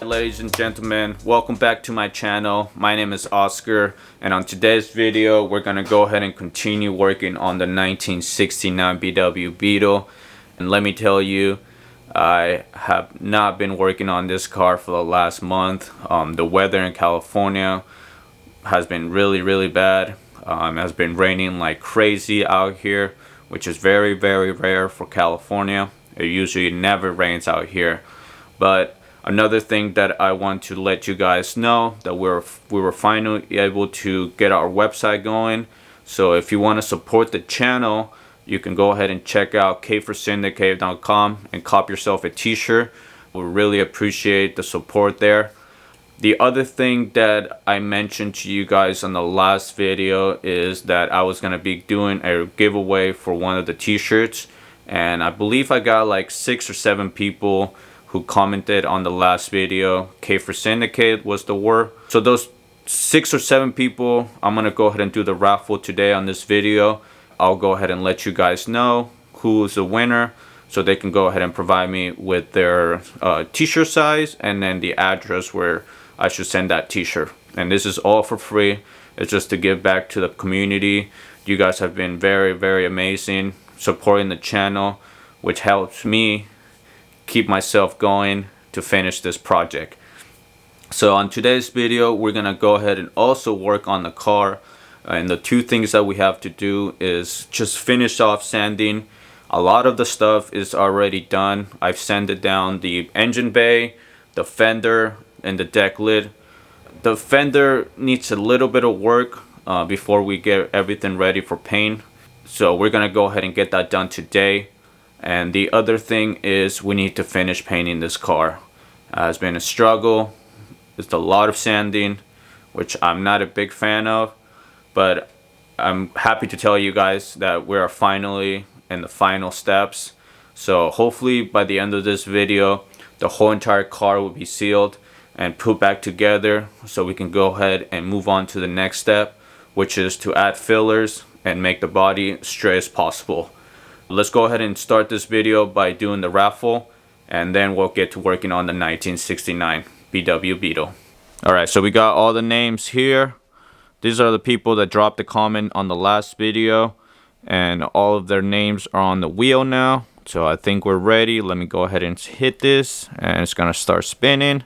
Ladies and gentlemen, welcome back to my channel. My name is Oscar, and on today's video we're gonna go ahead and continue working on the 1969 BW Beetle. And let me tell you, I have not been working on this car for the last month. The weather in California has been really bad. It has been raining like crazy out here, which is very rare for California. It usually never rains out here. But another thing that I want to let you guys know, that we were finally able to get our website going. So if you want to support the channel, you can go ahead and check out kforsyndicate.com and cop yourself a t-shirt. We really appreciate the support there. The other thing that I mentioned to you guys on the last video is that I was going to be doing a giveaway for one of the t-shirts, and I believe I got like 6 or 7 people who commented on the last video. K for Syndicate was the word. So those 6 or 7 people, I'm gonna go ahead and do the raffle today on this video. I'll go ahead and let you guys know who is the winner, so they can go ahead and provide me with their t-shirt size and then the address where I should send that t-shirt. And this is all for free. It's just to give back to the community. You guys have been very amazing supporting the channel, which helps me keep myself going to finish this project. So on today's video, we're gonna go ahead and also work on the car, and the 2 things that we have to do is just finish off sanding. A lot of the stuff is already done. I've sanded down the engine bay, the fender, and the deck lid. The fender needs a little bit of work before we get everything ready for paint, so we're gonna go ahead and get that done today. And the other thing is we need to finish painting this car. It's been a struggle. It's a lot of sanding, which I'm not a big fan of, but I'm happy to tell you guys that we are finally in the final steps. So hopefully by the end of this video, the whole entire car will be sealed and put back together, so we can go ahead and move on to the next step, which is to add fillers and make the body straight as possible. Let's go ahead and start this video by doing the raffle, and then we'll get to working on the 1969 BW Beetle. Alright, so we got all the names here. These are the people that dropped a comment on the last video, and all of their names are on the wheel now. So I think we're ready. Let me go ahead and hit this, and it's gonna start spinning.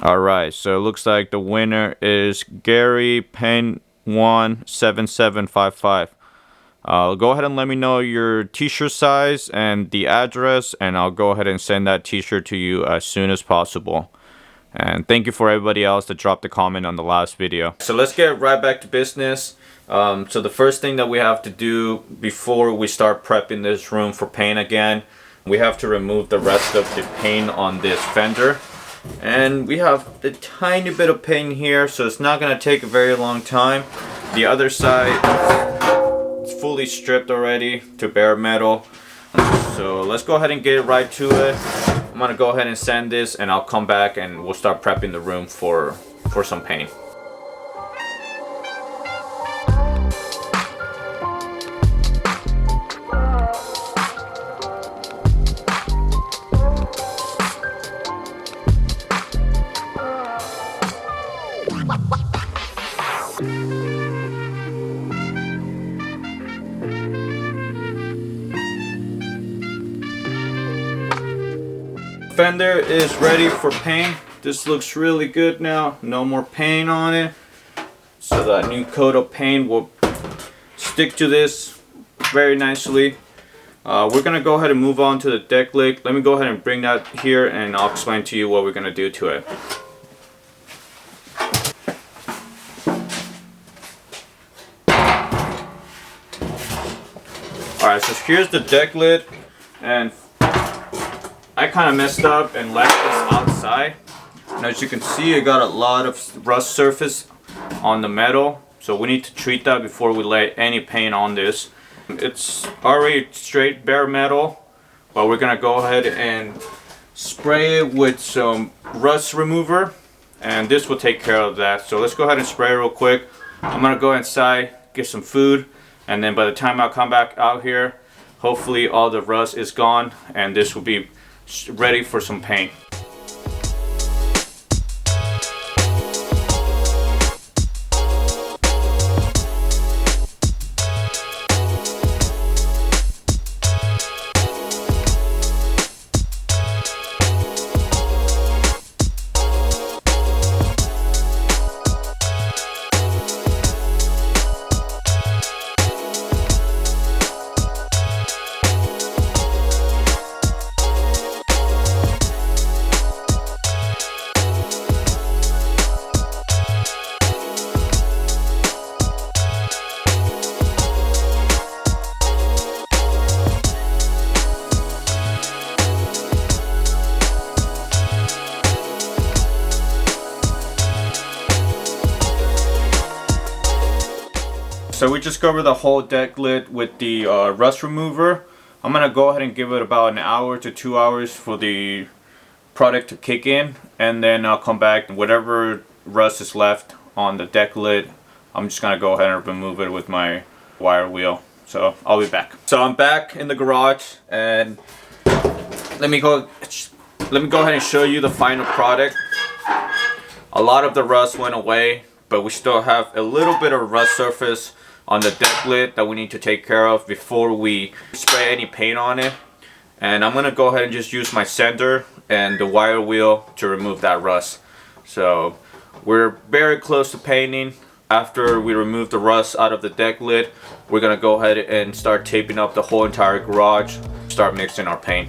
Alright, so it looks like the winner is Gary Pen 17755. Go ahead and let me know your t-shirt size and the address, and I'll go ahead and send that t-shirt to you as soon as possible. And thank you for everybody else that dropped a comment on the last video. So let's get right back to business. So the first thing that we have to do before we start prepping this room for paint again, we have to remove the rest of the paint on this fender. And we have a tiny bit of paint here, so it's not going to take a very long time. The other side is fully stripped already to bare metal. So let's go ahead and get right to it. I'm going to go ahead and sand this, and I'll come back and we'll start prepping the room for some paint. Fender is ready for paint. This looks really good now. No more paint on it. So that new coat of paint will stick to this very nicely. We're gonna go ahead and move on to the deck lid. Let me go ahead and bring that here, and I'll explain to you what we're gonna do to it. Alright, so here's the deck lid, and I kind of messed up and left this outside. And as you can see, it got a lot of rust surface on the metal, so we need to treat that before we lay any paint on this. It's already straight bare metal, but we're gonna go ahead and spray it with some rust remover, and this will take care of that. So let's go ahead and spray real quick. I'm gonna go inside, get some food, and then by the time I come back out here, hopefully all the rust is gone and this will be ready for some paint. So we just covered the whole deck lid with the rust remover. I'm gonna go ahead and give it about an hour to 2 hours for the product to kick in, and then I'll come back and whatever rust is left on the deck lid, I'm just gonna go ahead and remove it with my wire wheel. So I'll be back. So I'm back in the garage, and let me go ahead and show you the final product. A lot of the rust went away, but we still have a little bit of rust surface on the deck lid that we need to take care of before we spray any paint on it. And I'm gonna go ahead and just use my sander and the wire wheel to remove that rust. So we're very close to painting. After we remove the rust out of the deck lid, we're gonna go ahead and start taping up the whole entire garage, start mixing our paint.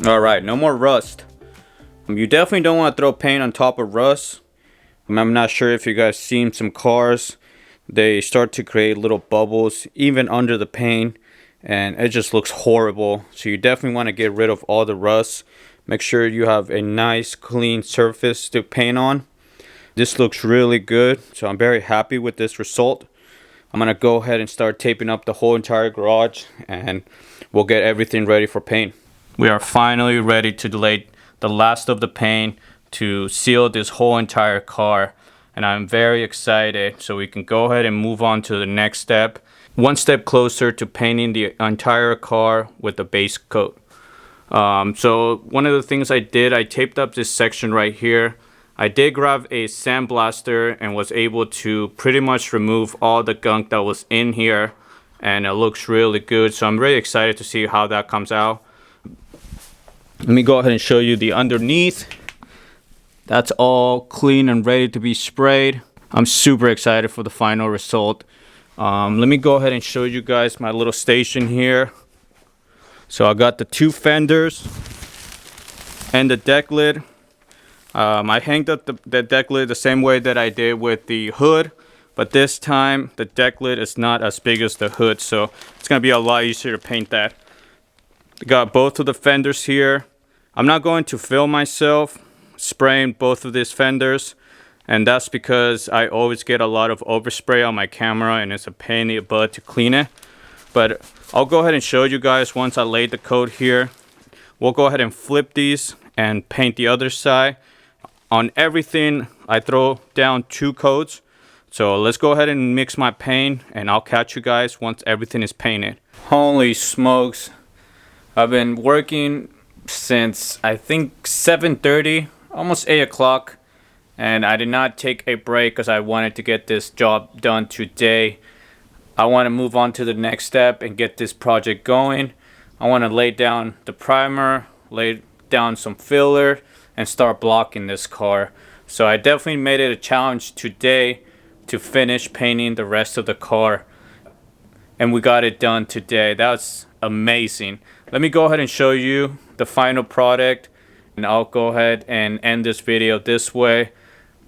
Alright, no more rust. You definitely don't want to throw paint on top of rust. I'm not sure if you guys seen some cars. They start to create little bubbles even under the paint, and it just looks horrible. So you definitely want to get rid of all the rust. Make sure you have a nice clean surface to paint on. This looks really good, so I'm very happy with this result. I'm gonna go ahead and start taping up the whole entire garage, and we'll get everything ready for paint. We are finally ready to lay the last of the paint to seal this whole entire car, and I'm very excited, so we can go ahead and move on to the next step, one step closer to painting the entire car with the base coat. So one of the things I did, I taped up this section right here. I did grab a sandblaster and was able to pretty much remove all the gunk that was in here. and it looks really good. So I'm really excited to see how that comes out. Let me go ahead and show you the underneath. That's all clean and ready to be sprayed. I'm super excited for the final result. Let me go ahead and show you guys my little station here. So I got the 2 fenders and the deck lid. I hanged up the deck lid the same way that I did with the hood, but this time the deck lid is not as big as the hood, so it's gonna be a lot easier to paint that. Got both of the fenders here. I'm not going to film myself spraying both of these fenders, and that's because I always get a lot of overspray on my camera and it's a pain in the butt to clean it. But I'll go ahead and show you guys once I laid the coat here. We'll go ahead and flip these and paint the other side. On everything, I throw down 2 coats. So let's go ahead and mix my paint, and I'll catch you guys once everything is painted. Holy smokes. I've been working since I think 7:30, almost 8 o'clock. And I did not take a break because I wanted to get this job done today. I want to move on to the next step and get this project going. I want to lay down the primer, lay down some filler, and start blocking this car. So I definitely made it a challenge today to finish painting the rest of the car, and we got it done today. That's amazing. Let me go ahead and show you the final product, and I'll go ahead and end this video this way.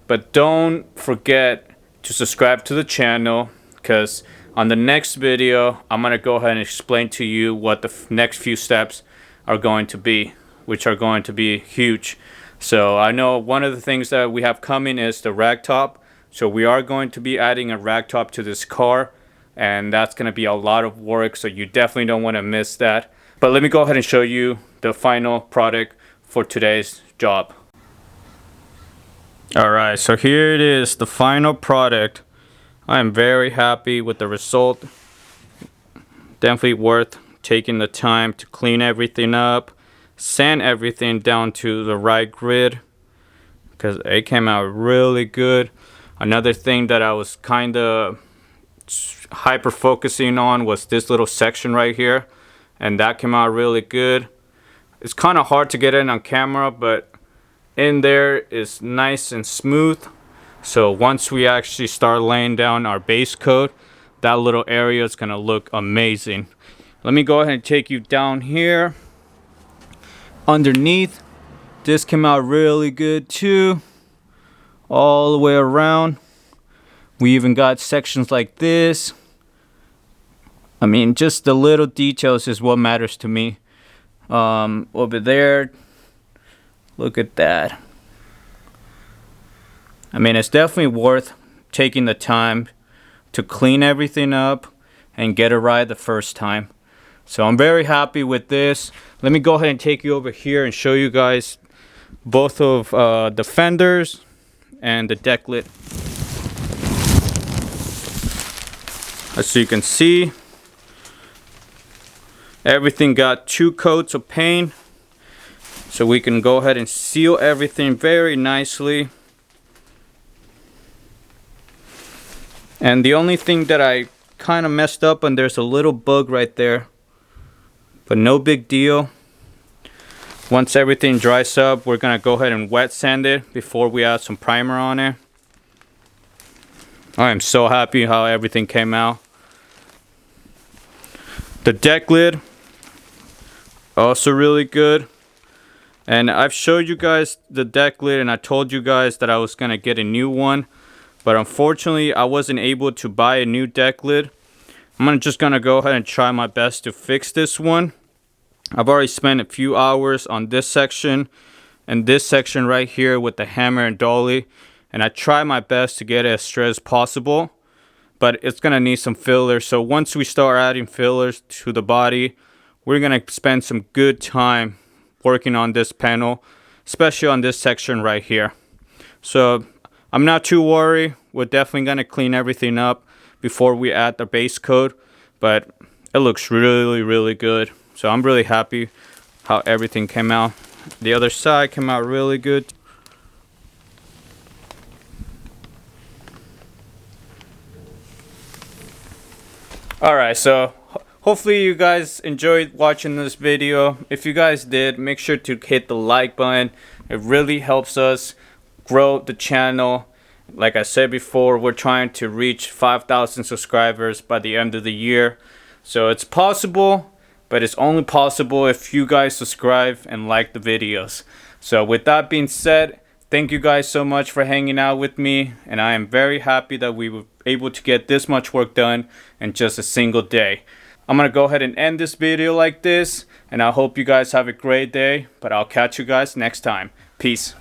But don't forget to subscribe to the channel, because on the next video I'm gonna go ahead and explain to you what the next few steps are going to be, which are going to be huge. So I know one of the things that we have coming is the rag top. So we are going to be adding a rag top to this car, and that's going to be a lot of work, so you definitely don't want to miss that. But let me go ahead and show you the final product for today's job. Alright, so here it is, the final product. I am very happy with the result. Definitely worth taking the time to clean everything up, sand everything down to the right grid, because it came out really good. Another thing that I was kind of hyper focusing on was this little section right here, and that came out really good. It's kind of hard to get in on camera, but in there is nice and smooth. So once we actually start laying down our base coat, that little area is gonna look amazing. Let me go ahead and take you down here. Underneath, this came out really good too, all the way around. We even got sections like this. I mean, just the little details is what matters to me. Over there, look at that. I mean, it's definitely worth taking the time to clean everything up and get it right the first time. So I'm very happy with this. Let me go ahead and take you over here and show you guys both of the fenders and the deck lid. As you can see, everything got 2 coats of paint, so we can go ahead and seal everything very nicely. And the only thing that I kind of messed up on, there's a little bug right there, but no big deal. Once everything dries up, we're gonna go ahead and wet sand it before we add some primer on it. I am so happy how everything came out. The deck lid, also really good. And I've showed you guys the deck lid, and I told you guys that I was gonna get a new one, but unfortunately I wasn't able to buy a new deck lid. I'm just gonna go ahead and try my best to fix this one. I've already spent a few hours on this section and this section right here with the hammer and dolly, and I try my best to get it as straight as possible, but it's gonna need some fillers. So once we start adding fillers to the body, we're gonna spend some good time working on this panel, especially on this section right here. So I'm not too worried. We're definitely gonna clean everything up before we add the base coat, but it looks really, really good. So I'm really happy how everything came out. The other side came out really good. Alright, so hopefully you guys enjoyed watching this video. If you guys did, make sure to hit the like button. It really helps us grow the channel. Like I said before, we're trying to reach 5,000 subscribers by the end of the year. So it's possible, but it's only possible if you guys subscribe and like the videos. So with that being said, thank you guys so much for hanging out with me, and I am very happy that we were able to get this much work done in just a single day. I'm gonna go ahead and end this video like this, and I hope you guys have a great day, but I'll catch you guys next time. Peace.